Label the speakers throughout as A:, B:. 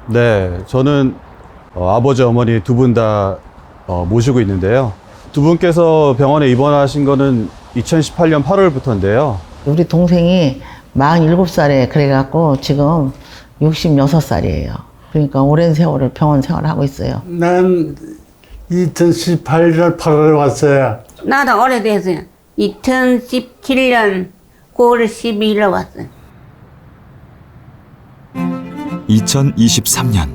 A: 네, 저는 아버지, 어머니 두 분 다 모시고 있는데요. 두 분께서 병원에 입원하신 거는 2018년 8월부터인데요.
B: 우리 동생이 47살에 그래갖고 지금 66살이에요. 그러니까 오랜 세월을 병원 생활하고 있어요.
C: 난 2018년 8월에 왔어요.
D: 나도 오래됐어요. 2017년 9월 12일에 왔어요.
E: 2023년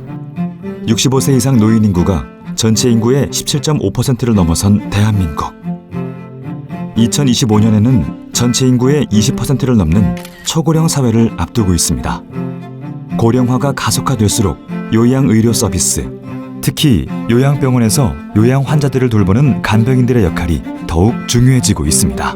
E: 65세 이상 노인 인구가 전체 인구의 17.5%를 넘어선 대한민국. 2025년에는 전체 인구의 20%를 넘는 초고령 사회를 앞두고 있습니다. 고령화가 가속화될수록 요양의료 서비스, 특히 요양병원에서 요양 환자들을 돌보는 간병인들의 역할이 더욱 중요해지고 있습니다.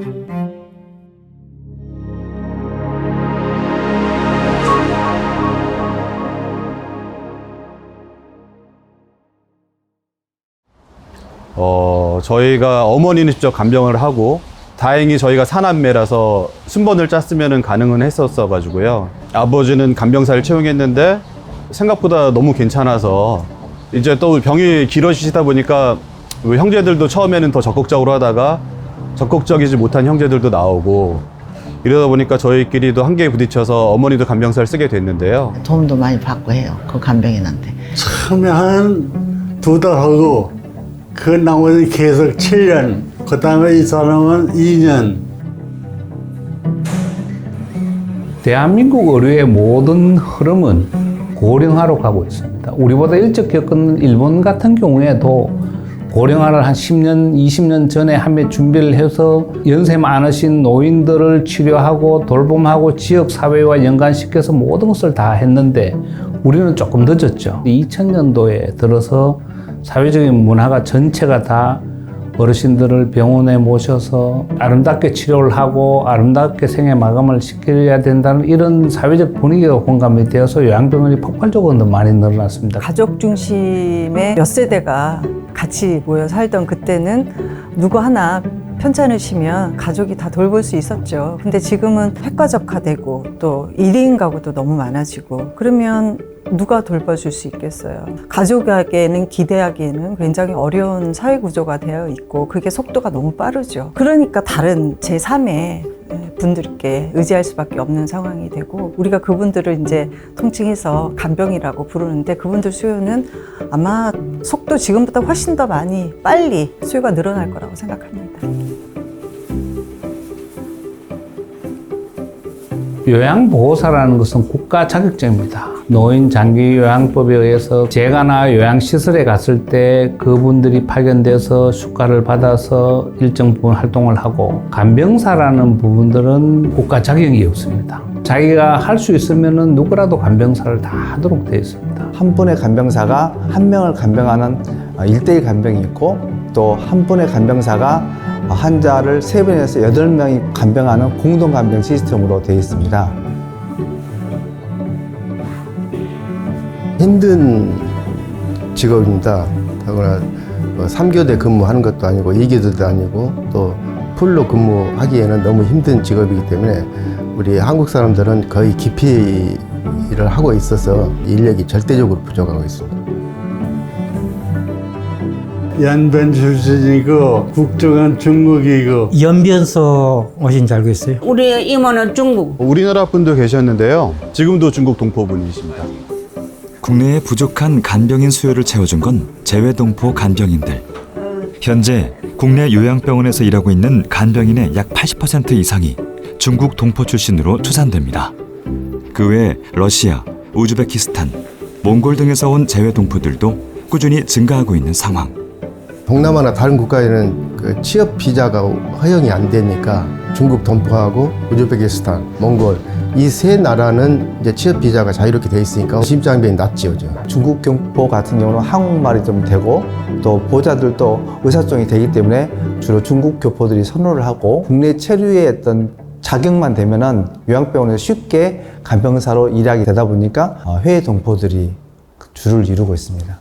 A: 저희가 어머니는 직접 간병을 하고 다행히 저희가 사남매라서 순번을 짰으면 가능은 했었어가지고요. 아버지는 간병사를 채용했는데 생각보다 너무 괜찮아서 이제 또 병이 길어지시다 보니까 형제들도 처음에는 더 적극적으로 하다가 적극적이지 못한 형제들도 나오고 이러다 보니까 저희끼리도 한계에 부딪혀서 어머니도 간병사를 쓰게 됐는데요.
B: 도움도 많이 받고 해요. 그 간병인한테.
C: 처음에 한 2달 하고 그 나머지 계속 7년, 그 다음에 이 사람은 2년.
F: 대한민국 의료의 모든 흐름은 고령화로 가고 있습니다. 우리보다 일찍 겪은 일본 같은 경우에도 고령화를 한 10년, 20년 전에 하며 준비를 해서 연세 많으신 노인들을 치료하고 돌봄하고 지역사회와 연관시켜서 모든 것을 다 했는데 우리는 조금 늦었죠. 2000년도에 들어서 사회적인 문화가 전체가 다 어르신들을 병원에 모셔서 아름답게 치료를 하고 아름답게 생애 마감을 시켜야 된다는 이런 사회적 분위기가 공감이 되어서 요양병원이 폭발적으로 더 많이 늘어났습니다.
G: 가족 중심의 몇 세대가 같이 모여 살던 그때는 누구 하나 편찮으시면 가족이 다 돌볼 수 있었죠. 근데 지금은 획가적화되고 또 1인 가구도 너무 많아지고 그러면 누가 돌봐줄 수 있겠어요. 가족에게는 기대하기에는 굉장히 어려운 사회 구조가 되어 있고 그게 속도가 너무 빠르죠. 그러니까 다른 제3의 분들께 의지할 수밖에 없는 상황이 되고 우리가 그분들을 이제 통칭해서 간병이라고 부르는데 그분들 수요는 아마 속도 지금보다 훨씬 더 많이 빨리 수요가 늘어날 거라고 생각합니다.
F: 요양보호사라는 것은 국가 자격증입니다. 노인장기요양법에 의해서 재가나 요양시설에 갔을 때 그분들이 파견돼서 휴가를 받아서 일정 부분 활동을 하고 간병사라는 부분들은 국가 자격이 없습니다. 자기가 할 수 있으면 누구라도 간병사를 다 하도록 되어 있습니다.
H: 한 분의 간병사가 한 명을 간병하는 1대1 간병이 있고 또 한 분의 간병사가 환자를 3명에서 8명이 간병하는 공동 간병 시스템으로 되어 있습니다.
I: 힘든 직업입니다. 더구나 3교대 근무하는 것도 아니고 2교대도 아니고 또 풀로 근무하기에는 너무 힘든 직업이기 때문에 우리 한국 사람들은 거의 기피를 하고 있어서 인력이 절대적으로 부족하고 있습니다.
C: 연변 출신이고 국적은 중국이고.
J: 연변서 오신 줄 알고 있어요.
D: 우리 이모는 중국.
A: 우리나라 분도 계셨는데요. 지금도 중국 동포분이십니다.
E: 국내에 부족한 간병인 수요를 채워준 건 재외동포 간병인들. 현재 국내 요양병원에서 일하고 있는 간병인의 약 80% 이상이 중국 동포 출신으로 추산됩니다. 그 외 러시아, 우즈베키스탄, 몽골 등에서 온 재외동포들도 꾸준히 증가하고 있는 상황.
I: 동남아나 다른 국가에는 그 취업 비자가 허용이 안 되니까 중국 동포하고 우즈베키스탄, 몽골 이 세 나라는 이제 취업 비자가 자유롭게 돼 있으니까 진입장벽이 낮지요.
H: 중국 경포 같은 경우는 한국말이 좀 되고 또 보호자들도 의사소통이 되기 때문에 주로 중국 교포들이 선호를 하고 국내 체류의 어떤 자격만 되면은 요양병원에서 쉽게 간병사로 일하게 되다 보니까 해외 동포들이 주를 이루고 있습니다.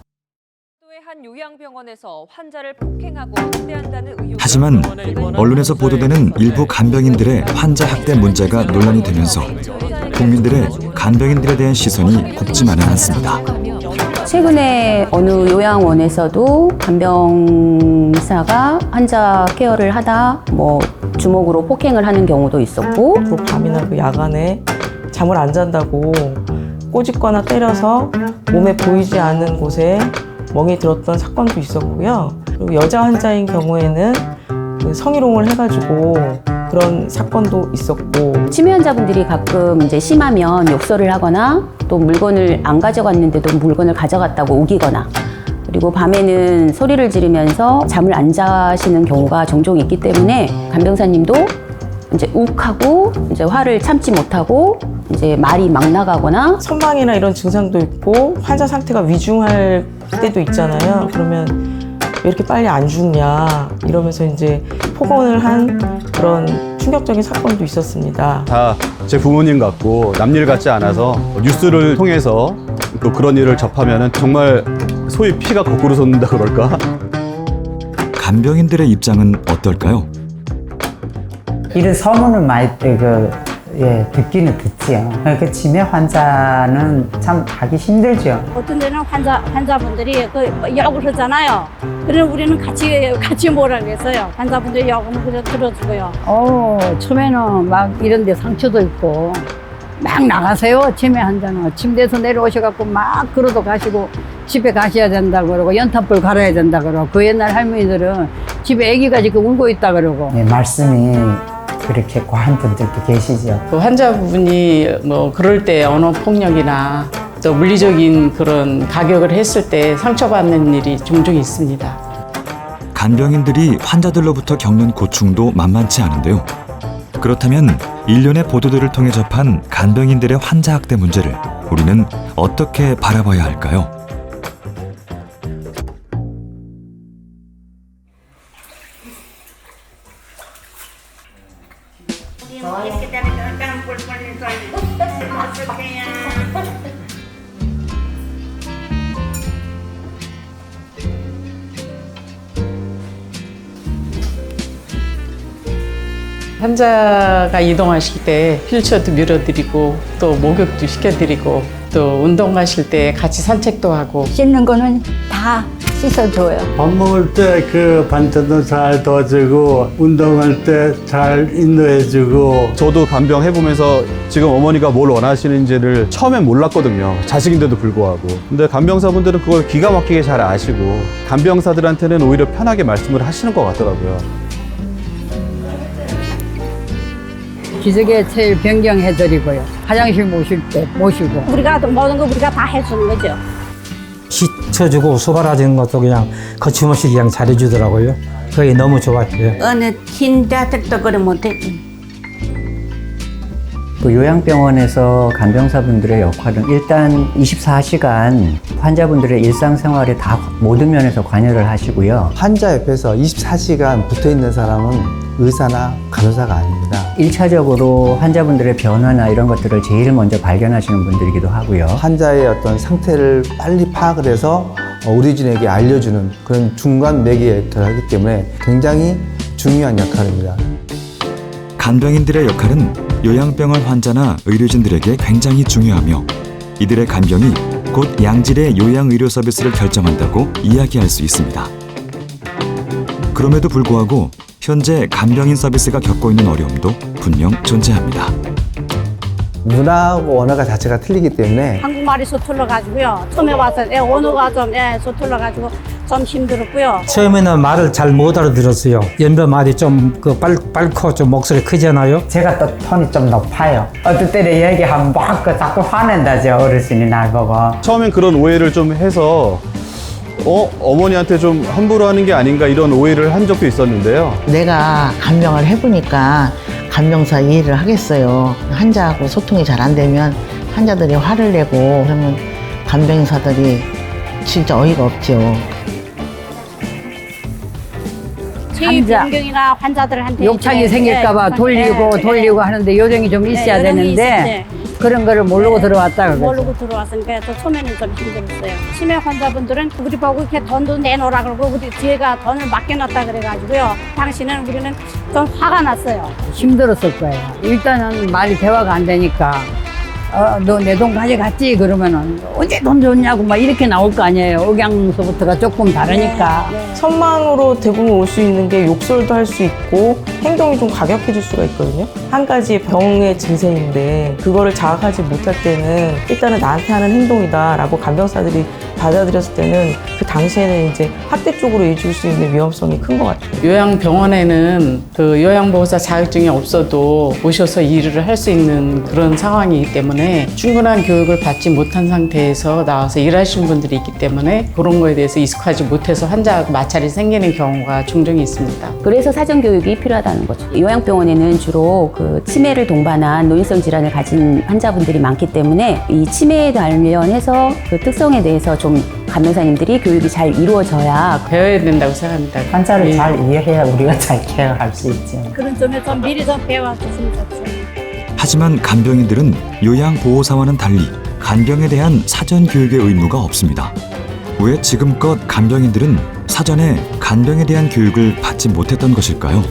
K: 한 요양병원에서 환자를 폭행하고 학대한다는 의혹.
E: 하지만 언론에서 보도되는 일부 간병인들의 환자 학대 문제가 논란이 되면서 국민들의 간병인들에 대한 시선이 굽지만은 않습니다.
L: 최근에 어느 요양원에서도 간병사가 환자 케어를 하다 뭐 주먹으로 폭행을 하는 경우도 있었고,
M: 그 밤이나 그 야간에 잠을 안 잔다고 꼬집거나 때려서 몸에 보이지 않는 곳에 멍이 들었던 사건도 있었고요. 그리고 여자 환자인 경우에는 그 성희롱을 해가지고 그런 사건도 있었고,
L: 치매 환자분들이 가끔 이제 심하면 욕설을 하거나 또 물건을 안 가져갔는데도 물건을 가져갔다고 우기거나, 그리고 밤에는 소리를 지르면서 잠을 안 자시는 경우가 종종 있기 때문에 간병사님도 이제 욱하고 이제 화를 참지 못하고 이제 말이 막 나가거나,
M: 선망이나 이런 증상도 있고 환자 상태가 위중할 때도 있잖아요. 그러면 왜 이렇게 빨리 안 죽냐 이러면서 이제 폭언을 한 그런 충격적인 사건도 있었습니다.
A: 다 제 부모님 같고 남일 같지 않아서 뉴스를 통해서 또 그런 일을 접하면은 정말 소위 피가 거꾸로 솟는다 그럴까?
E: 간병인들의 입장은 어떨까요?
J: 이런 소문을 많이 듣기는 듣지요. 그 치매 환자는 참 하기 힘들죠.
N: 어떤 데는 환자분들이 그 욕을 하잖아요. 그래서 우리는 같이 뭐라 그랬어요. 환자분들이 욕은 그냥 들어주고요.
O: 처음에는 막 이런 데 상처도 있고 막 나가세요. 치매 환자는 침대에서 내려오셔갖고 막 걸어도 가시고 집에 가셔야 된다 그러고 연탄불 갈아야 된다 그러고, 그 옛날 할머니들은 집에 아기가 지금 울고 있다 그러고.
J: 네, 말씀이 그렇게 과한 분들도 계시죠.
P: 그 환자분이 뭐 그럴 때 언어 폭력이나 또 물리적인 그런 가격을 했을 때 상처받는 일이 종종 있습니다.
E: 간병인들이 환자들로부터 겪는 고충도 만만치 않은데요. 그렇다면 일련의 보도들을 통해 접한 간병인들의 환자 학대 문제를 우리는 어떻게 바라봐야 할까요?
P: 환자가 이동하실 때 휠체어도 밀어드리고 또 목욕도 시켜드리고 또 운동 가실 때 같이 산책도 하고,
O: 씻는 거는 다 씻어줘요.
C: 밥 먹을 때 그 반찬도 잘 도와주고 운동할 때 잘 인도해주고.
A: 저도 간병 해보면서 지금 어머니가 뭘 원하시는지를 처음엔 몰랐거든요. 자식인데도 불구하고. 근데 간병사분들은 그걸 기가 막히게 잘 아시고 간병사들한테는 오히려 편하게 말씀을 하시는 것 같더라고요.
O: 기저귀 제일 변경해드리고요. 화장실 모실 때 모시고.
N: 우리가 모든 거 우리가 다 해주는 거죠.
J: 씻어주고 수발하는 것도 그냥 거침없이 그냥 잘해주더라고요. 그게 너무 좋았어요.
D: 어느 친자들도 그래 못했지.
Q: 그 요양병원에서 간병사분들의 역할은 일단 24시간 환자분들의 일상생활에 다 모든 면에서 관여를 하시고요.
H: 환자 옆에서 24시간 붙어 있는 사람은 의사나 간호사가 아닙니다.
Q: 1차적으로 환자분들의 변화나 이런 것들을 제일 먼저 발견하시는 분들이기도 하고요.
H: 환자의 어떤 상태를 빨리 파악을 해서 의료진에게 알려주는 그런 중간 매개를 하기 때문에 굉장히 중요한 역할입니다.
E: 간병인들의 역할은 요양병원 환자나 의료진들에게 굉장히 중요하며 이들의 간병이 곧 양질의 요양의료 서비스를 결정한다고 이야기할 수 있습니다. 그럼에도 불구하고 현재 간병인 서비스가 겪고 있는 어려움도 분명 존재합니다.
H: 문화하고 언어가 자체가 틀리기 때문에
N: 한국말이 서툴러가지고요. 처음에 와서 언어가 좀 서툴러가지고 좀 힘들었고요.
J: 처음에는 말을 잘 못 알아들었어요. 연변 말이 좀 빨고 좀 목소리 크잖아요.
Q: 제가 또 톤이 좀 높아요. 어떨 때는 얘기하면 막 자꾸 화낸다죠. 어르신이 날 보고.
A: 처음엔 그런 오해를 좀 해서 어머니한테 좀 함부로 하는 게 아닌가 이런 오해를 한 적도 있었는데요.
B: 내가 간병을 해보니까 간병사 일을 하겠어요. 환자하고 소통이 잘 안 되면 환자들이 화를 내고 그러면 간병사들이 진짜 어이가 없죠.
N: 체위변경이나 환자들한테
O: 욕창이 생길까봐 돌리고 하는데 요령이 좀 있어야 되는데 그런 거를 모르고 들어왔다.
N: 모르고 들어왔으니까 또 처음에는 좀 힘들었어요. 치매 환자분들은 우리 보고 이렇게 돈도 내놓으라 그러고 우리 제가 돈을 맡겨놨다 그래가지고요. 당시는 우리는 좀 화가 났어요.
O: 힘들었을 거예요. 일단은 말이 대화가 안 되니까 너 내 돈 가져갔지? 그러면은 언제 돈 줬냐고 막 이렇게 나올 거 아니에요. 억양서부터가 조금 다르니까.
M: 천만으로 대부분 올 수 있는 게 욕설도 할 수 있고 행동이 좀 과격해질 수가 있거든요. 한 가지 병의 증세인데 그거를 자각하지 못할 때는 일단은 나한테 하는 행동이다라고 간병사들이 받아들였을 때는 그 당시에는 이제 학대 쪽으로 이어질 수 있는 위험성이 큰 것 같아요.
P: 요양병원에는 그 요양보호사 자격증이 없어도 오셔서 일을 할 수 있는 그런 상황이기 때문에 충분한 교육을 받지 못한 상태에서 나와서 일하시는 분들이 있기 때문에 그런 거에 대해서 익숙하지 못해서 환자하고 마찰이 생기는 경우가 종종 있습니다.
L: 그래서 사전 교육이 필요하다는 거죠. 요양병원에는 주로 그 치매를 동반한 노인성 질환을 가진 환자분들이 많기 때문에 이 치매에 관련해서 그 특성에 대해서 좀 간병사님들이 교육이 잘 이루어져야
P: 배워야 된다고 생각합니다.
Q: 환자를 잘 이해해야 우리가 잘 케어할 수 있죠.
N: 그런 점에 좀 미리 좀 배워줬으면 좋죠.
E: 하지만 간병인들은 요양보호사와는 달리 간병에 대한 사전 교육의 의무가 없습니다. 왜 지금껏 간병인들은 사전에 간병에 대한 교육을 받지 못했던 것일까요?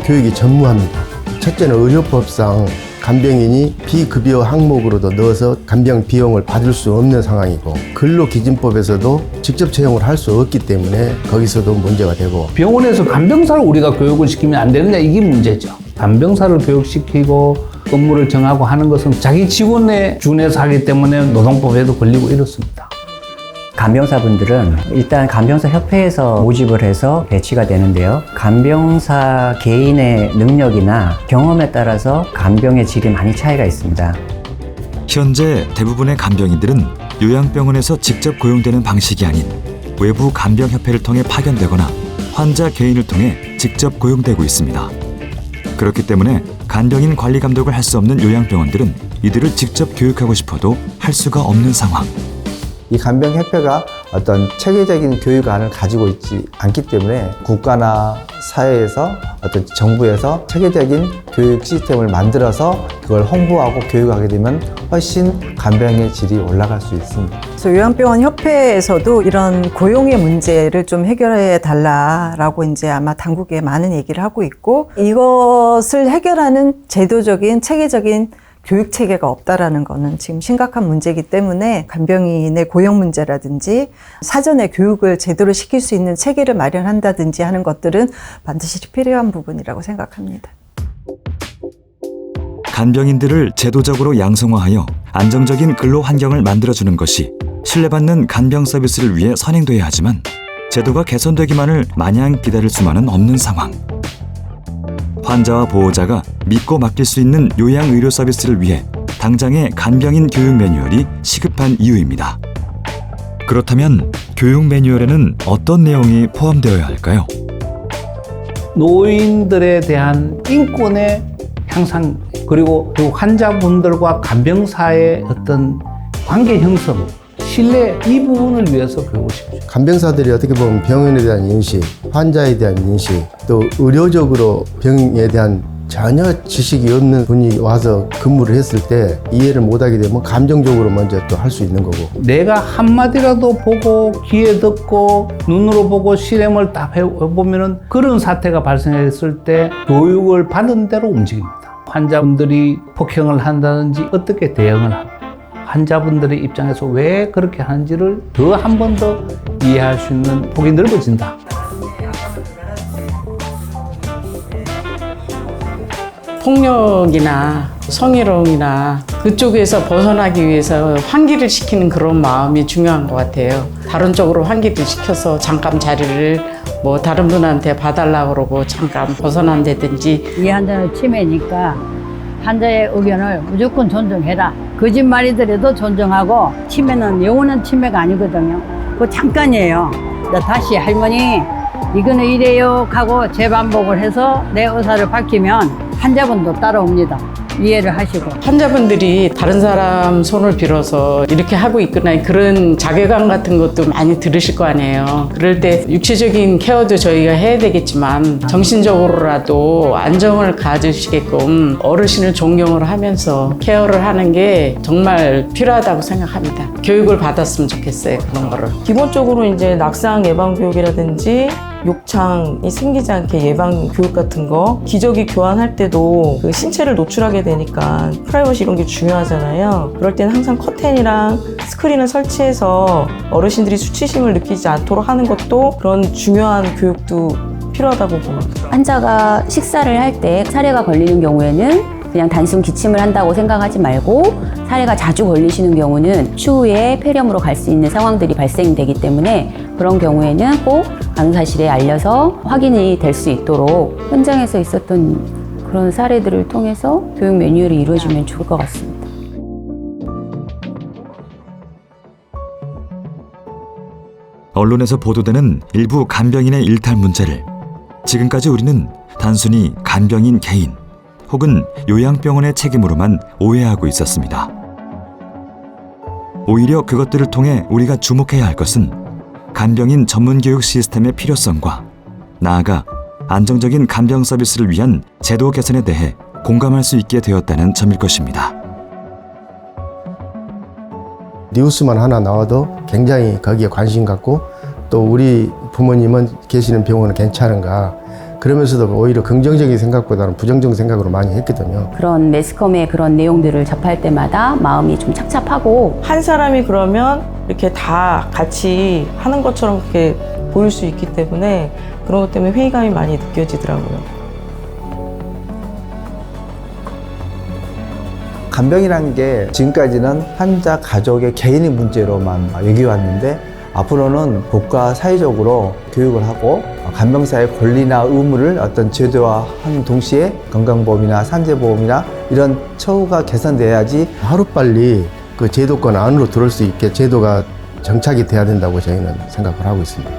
I: 교육이 전무합니다. 첫째는 의료법상 간병인이 비급여 항목으로도 넣어서 간병 비용을 받을 수 없는 상황이고 근로기준법에서도 직접 채용을 할 수 없기 때문에 거기서도 문제가 되고
F: 병원에서 간병사를 우리가 교육을 시키면 안 되느냐 이게 문제죠. 간병사를 교육시키고 업무를 정하고 하는 것은 자기 직원에 준해서 하기 때문에 노동법에도 걸리고 이렇습니다.
Q: 간병사분들은 일단 간병사 협회에서 모집을 해서 배치가 되는데요. 간병사 개인의 능력이나 경험에 따라서 간병의 질이 많이 차이가 있습니다.
E: 현재 대부분의 간병인들은 요양병원에서 직접 고용되는 방식이 아닌 외부 간병협회를 통해 파견되거나 환자 개인을 통해 직접 고용되고 있습니다. 그렇기 때문에 간병인 관리 감독을 할 수 없는 요양병원들은 이들을 직접 교육하고 싶어도 할 수가 없는 상황.
H: 이 간병협회가 어떤 체계적인 교육안을 가지고 있지 않기 때문에 국가나 사회에서 어떤 정부에서 체계적인 교육 시스템을 만들어서 그걸 홍보하고 교육하게 되면 훨씬 간병의 질이 올라갈 수 있습니다.
G: 그래서 요양병원 협회에서도 이런 고용의 문제를 좀 해결해 달라라고 이제 아마 당국에 많은 얘기를 하고 있고 이것을 해결하는 제도적인 체계적인 교육 체계가 없다라는 거는 지금 심각한 문제이기 때문에 간병인의 고용 문제라든지 사전에 교육을 제대로 시킬 수 있는 체계를 마련한다든지 하는 것들은 반드시 필요한 부분이라고 생각합니다.
E: 간병인들을 제도적으로 양성화하여 안정적인 근로 환경을 만들어주는 것이 신뢰받는 간병 서비스를 위해 선행돼야 하지만 제도가 개선되기만을 마냥 기다릴 수만은 없는 상황. 환자와 보호자가 믿고 맡길 수 있는 요양의료 서비스를 위해 당장의 간병인 교육 매뉴얼이 시급한 이유입니다. 그렇다면 교육 매뉴얼에는 어떤 내용이 포함되어야 할까요?
F: 노인들에 대한 인권의 향상 그리고 환자분들과 간병사의 어떤 관계 형성, 신뢰 이 부분을 위해서 교육을 시키죠.
I: 간병사들이 어떻게 보면 병원에 대한 인식, 환자에 대한 인식, 또 의료적으로 병에 대한 전혀 지식이 없는 분이 와서 근무를 했을 때 이해를 못하게 되면 감정적으로 먼저 또 할 수 있는 거고
F: 내가 한마디라도 보고 귀에 듣고 눈으로 보고 실험을 딱 해보면은 그런 사태가 발생했을 때 교육을 받은 대로 움직입니다. 환자분들이 폭행을 한다든지 어떻게 대응을 합니다. 환자분들의 입장에서 왜 그렇게 하는지를 더 한 번 더 이해할 수 있는 폭이 넓어진다.
P: 폭력이나 성희롱이나 그쪽에서 벗어나기 위해서 환기를 시키는 그런 마음이 중요한 것 같아요. 다른 쪽으로 환기를 시켜서 잠깐 자리를 뭐 다른 분한테 봐달라고 그러고 잠깐 벗어난다든지.
O: 이 환자는 치매니까 환자의 의견을 무조건 존중해라. 거짓말이더라도 존중하고 치매는 영원한 치매가 아니거든요. 그거 잠깐이에요. 다시 할머니 이거는 이래요 하고 재반복을 해서 내 의사를 밝히면 환자분도 따라옵니다. 이해를 하시고.
P: 환자분들이 다른 사람 손을 빌어서 이렇게 하고 있구나 그런 자괴감 같은 것도 많이 들으실 거 아니에요. 그럴 때 육체적인 케어도 저희가 해야 되겠지만 정신적으로라도 안정을 가지시게끔 어르신을 존경을 하면서 케어를 하는 게 정말 필요하다고 생각합니다. 교육을 받았으면 좋겠어요. 그런 거를.
M: 기본적으로 이제 낙상 예방 교육이라든지 욕창이 생기지 않게 예방 교육 같은 거, 기저귀 교환할 때도 그 신체를 노출하게 되니까 프라이버시 이런 게 중요하잖아요. 그럴 때는 항상 커튼이랑 스크린을 설치해서 어르신들이 수치심을 느끼지 않도록 하는 것도 그런 중요한 교육도 필요하다고 봅니다.
L: 환자가 식사를 할 때 사례가 걸리는 경우에는 그냥 단순 기침을 한다고 생각하지 말고 사례가 자주 걸리시는 경우는 추후에 폐렴으로 갈 수 있는 상황들이 발생되기 때문에 그런 경우에는 꼭 간호사실에 알려서 확인이 될 수 있도록 현장에서 있었던 그런 사례들을 통해서 교육 매뉴얼이 이루어지면 좋을 것 같습니다.
E: 언론에서 보도되는 일부 간병인의 일탈 문제를 지금까지 우리는 단순히 간병인 개인 혹은 요양병원의 책임으로만 오해하고 있었습니다. 오히려 그것들을 통해 우리가 주목해야 할 것은 간병인 전문교육 시스템의 필요성과 나아가 안정적인 간병 서비스를 위한 제도 개선에 대해 공감할 수 있게 되었다는 점일 것입니다.
I: 뉴스만 하나 나와도 굉장히 거기에 관심 갖고 또 우리 부모님은 계시는 병원은 괜찮은가 그러면서도 오히려 긍정적인 생각보다는 부정적인 생각으로 많이 했거든요.
L: 그런 매스컴의 그런 내용들을 접할 때마다 마음이 좀 착잡하고
M: 한 사람이 그러면 이렇게 다 같이 하는 것처럼 그렇게 보일 수 있기 때문에 그런 것 때문에 회의감이 많이 느껴지더라고요.
H: 간병이라는 게 지금까지는 환자 가족의 개인의 문제로만 여기왔는데 앞으로는 국가 사회적으로 교육을 하고 간병사의 권리나 의무를 어떤 제도화하는 동시에 건강보험이나 산재보험이나 이런 처우가 개선돼야지
I: 하루빨리 그 제도권 안으로 들어올 수 있게 제도가 정착이 돼야 된다고 저희는 생각을 하고 있습니다.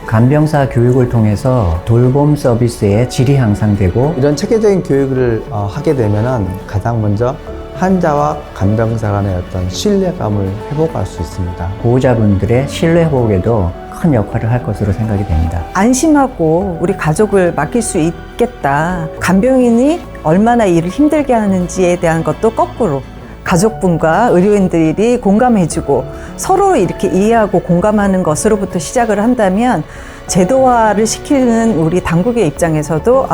Q: 간병사 교육을 통해서 돌봄 서비스의 질이 향상되고
H: 이런 체계적인 교육을 하게 되면은 가장 먼저 환자와 간병사 간의 어떤 신뢰감을 회복할 수 있습니다.
Q: 보호자분들의 신뢰 회복에도 큰 역할을 할 것으로 생각이 됩니다.
G: 안심하고 우리 가족을 맡길 수 있겠다. 간병인이 얼마나 일을 힘들게 하는지에 대한 것도 거꾸로 가족분과 의료인들이 공감해주고 서로 이렇게 이해하고 공감하는 것으로부터 시작을 한다면 제도화를 시키는 우리 당국의 입장에서도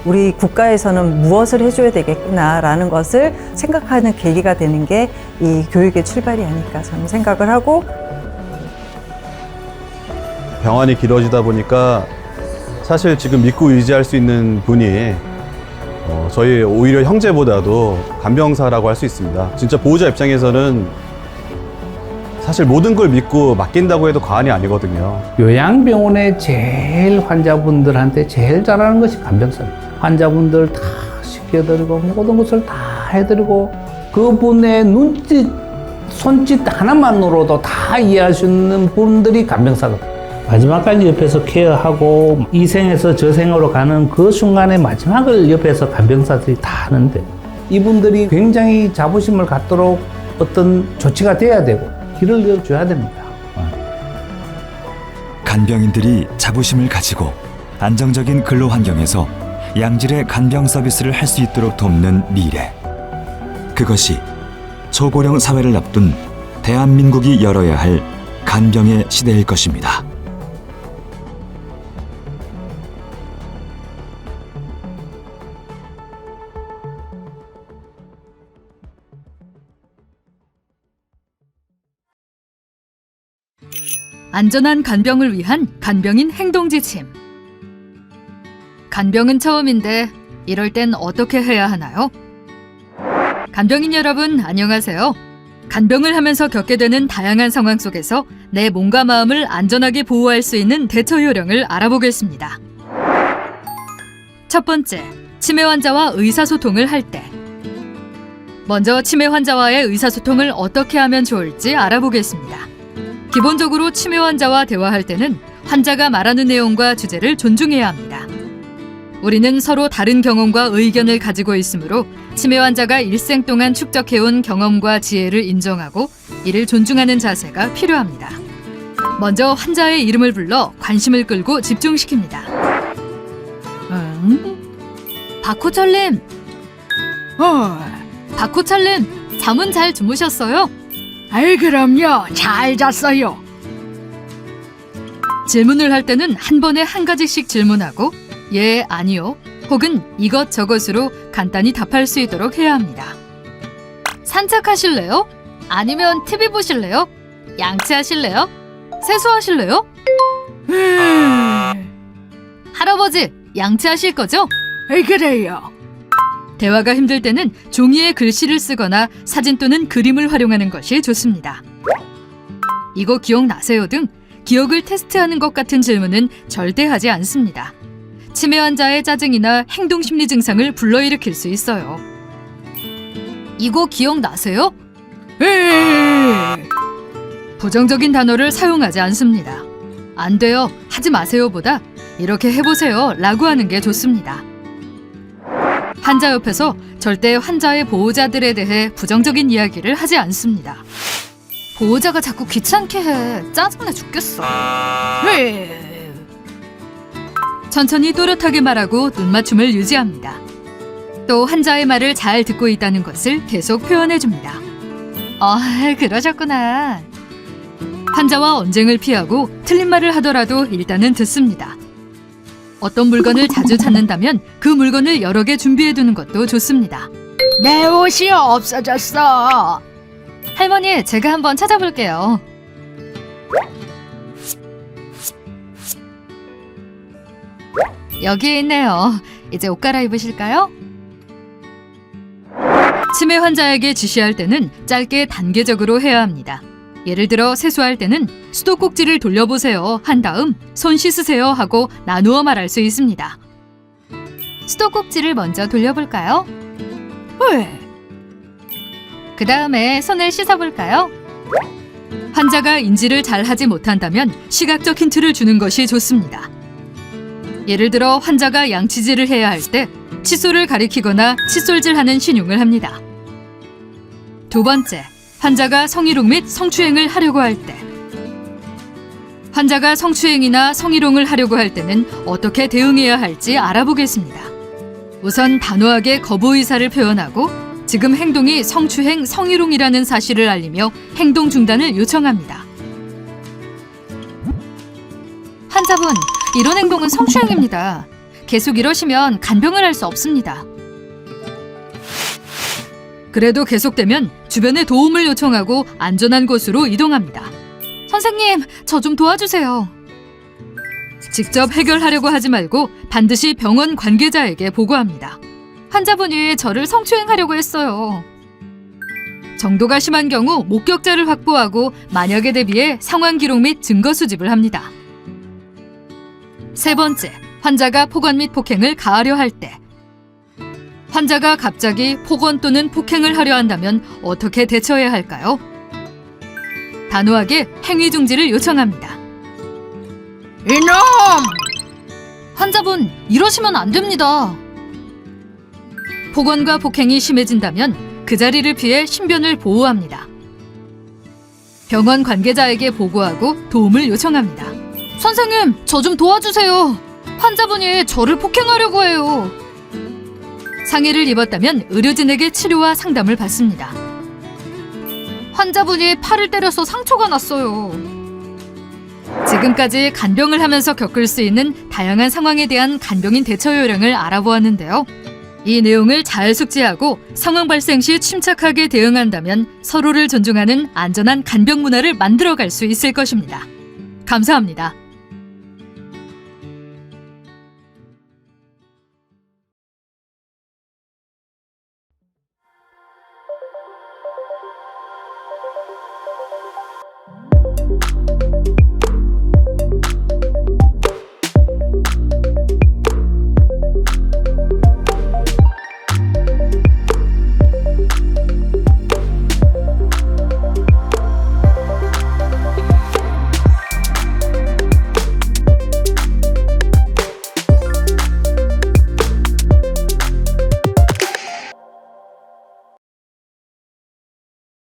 G: 우리 국가에서는 무엇을 해줘야 되겠구나라는 것을 생각하는 계기가 되는 게 이 교육의 출발이 아닐까 저는 생각을 하고
A: 병환이 길어지다 보니까 사실 지금 믿고 의지할 수 있는 분이 저희 오히려 형제보다도 간병사라고 할 수 있습니다. 진짜 보호자 입장에서는 사실 모든 걸 믿고 맡긴다고 해도 과언이 아니거든요.
F: 요양병원에 제일 환자분들한테 제일 잘하는 것이 간병사입니다. 환자분들 다 시켜드리고 모든 것을 다 해드리고 그분의 눈짓, 손짓 하나만으로도 다 이해할 수 있는 분들이 간병사거든요.
J: 마지막까지 옆에서 케어하고 이 생에서 저 생으로 가는 그 순간의 마지막을 옆에서 간병사들이 다 하는데 이분들이 굉장히 자부심을 갖도록 어떤 조치가 돼야 되고 길을 열어줘야 됩니다.
E: 간병인들이 자부심을 가지고 안정적인 근로 환경에서 양질의 간병 서비스를 할 수 있도록 돕는 미래. 그것이 초고령 사회를 앞둔 대한민국이 열어야 할 간병의 시대일 것입니다.
R: 안전한 간병을 위한 간병인 행동지침. 간병은 처음인데 이럴 땐 어떻게 해야 하나요? 간병인 여러분 안녕하세요. 간병을 하면서 겪게 되는 다양한 상황 속에서 내 몸과 마음을 안전하게 보호할 수 있는 대처 요령을 알아보겠습니다. 첫 번째, 치매 환자와 의사소통을 할 때. 먼저 치매 환자와의 의사소통을 어떻게 하면 좋을지 알아보겠습니다. 기본적으로 치매 환자와 대화할 때는 환자가 말하는 내용과 주제를 존중해야 합니다. 우리는 서로 다른 경험과 의견을 가지고 있으므로 치매 환자가 일생 동안 축적해온 경험과 지혜를 인정하고 이를 존중하는 자세가 필요합니다. 먼저 환자의 이름을 불러 관심을 끌고 집중시킵니다. 박호철님! 박호철님, 잠은 잘 주무셨어요?
O: 아이 그럼요 잘 잤어요.
R: 질문을 할 때는 한 번에 한 가지씩 질문하고 예, 아니요, 혹은 이것저것으로 간단히 답할 수 있도록 해야 합니다. 산책하실래요? 아니면 TV 보실래요? 양치하실래요? 세수하실래요? 할아버지, 양치하실 거죠? 그래요. 대화가 힘들 때는 종이에 글씨를 쓰거나 사진 또는 그림을 활용하는 것이 좋습니다. 이거 기억나세요 등 기억을 테스트하는 것 같은 질문은 절대 하지 않습니다. 치매 환자의 짜증이나 행동심리 증상을 불러일으킬 수 있어요. 이거 기억나세요? 부정적인 단어를 사용하지 않습니다. 안 돼요, 하지 마세요보다 이렇게 해보세요 라고 하는 게 좋습니다. 환자 옆에서 절대 환자의 보호자들에 대해 부정적인 이야기를 하지 않습니다. 보호자가 자꾸 귀찮게 해. 짜증나 죽겠어. 천천히 또렷하게 말하고 눈맞춤을 유지합니다. 또 환자의 말을 잘 듣고 있다는 것을 계속 표현해줍니다. 그러셨구나. 환자와 언쟁을 피하고 틀린 말을 하더라도 일단은 듣습니다. 어떤 물건을 자주 찾는다면 그 물건을 여러 개 준비해두는 것도 좋습니다. 내 옷이 없어졌어. 할머니, 제가 한번 찾아볼게요. 여기에 있네요. 이제 옷 갈아입으실까요? 치매 환자에게 지시할 때는 짧게 단계적으로 해야 합니다. 예를 들어 세수할 때는 수도꼭지를 돌려보세요 한 다음 손 씻으세요 하고 나누어 말할 수 있습니다. 수도꼭지를 먼저 돌려볼까요? 그 다음에 손을 씻어볼까요? 환자가 인지를 잘 하지 못한다면 시각적 힌트를 주는 것이 좋습니다. 예를 들어 환자가 양치질을 해야 할 때 칫솔을 가리키거나 칫솔질하는 신용을 합니다. 두 번째, 환자가 성희롱 및 성추행을 하려고 할 때. 환자가 성추행이나 성희롱을 하려고 할 때는 어떻게 대응해야 할지 알아보겠습니다. 우선 단호하게 거부 의사를 표현하고 지금 행동이 성추행, 성희롱이라는 사실을 알리며 행동 중단을 요청합니다. 환자분, 이런 행동은 성추행입니다. 계속 이러시면 간병을 할 수 없습니다. 그래도 계속되면 주변에 도움을 요청하고 안전한 곳으로 이동합니다. 선생님, 저 좀 도와주세요. 직접 해결하려고 하지 말고 반드시 병원 관계자에게 보고합니다. 환자분이 저를 성추행하려고 했어요. 정도가 심한 경우 목격자를 확보하고 만약에 대비해 상황 기록 및 증거 수집을 합니다. 세 번째, 환자가 폭언 및 폭행을 가하려 할 때. 환자가 갑자기 폭언 또는 폭행을 하려 한다면 어떻게 대처해야 할까요? 단호하게 행위 중지를 요청합니다. 이놈! 환자분, 이러시면 안 됩니다. 폭언과 폭행이 심해진다면 그 자리를 피해 신변을 보호합니다. 병원 관계자에게 보고하고 도움을 요청합니다. 선생님, 저 좀 도와주세요. 환자분이 저를 폭행하려고 해요. 상해를 입었다면 의료진에게 치료와 상담을 받습니다. 환자분이 팔을 때려서 상처가 났어요. 지금까지 간병을 하면서 겪을 수 있는 다양한 상황에 대한 간병인 대처 요령을 알아보았는데요. 이 내용을 잘 숙지하고 상황 발생 시 침착하게 대응한다면 서로를 존중하는 안전한 간병 문화를 만들어갈 수 있을 것입니다. 감사합니다.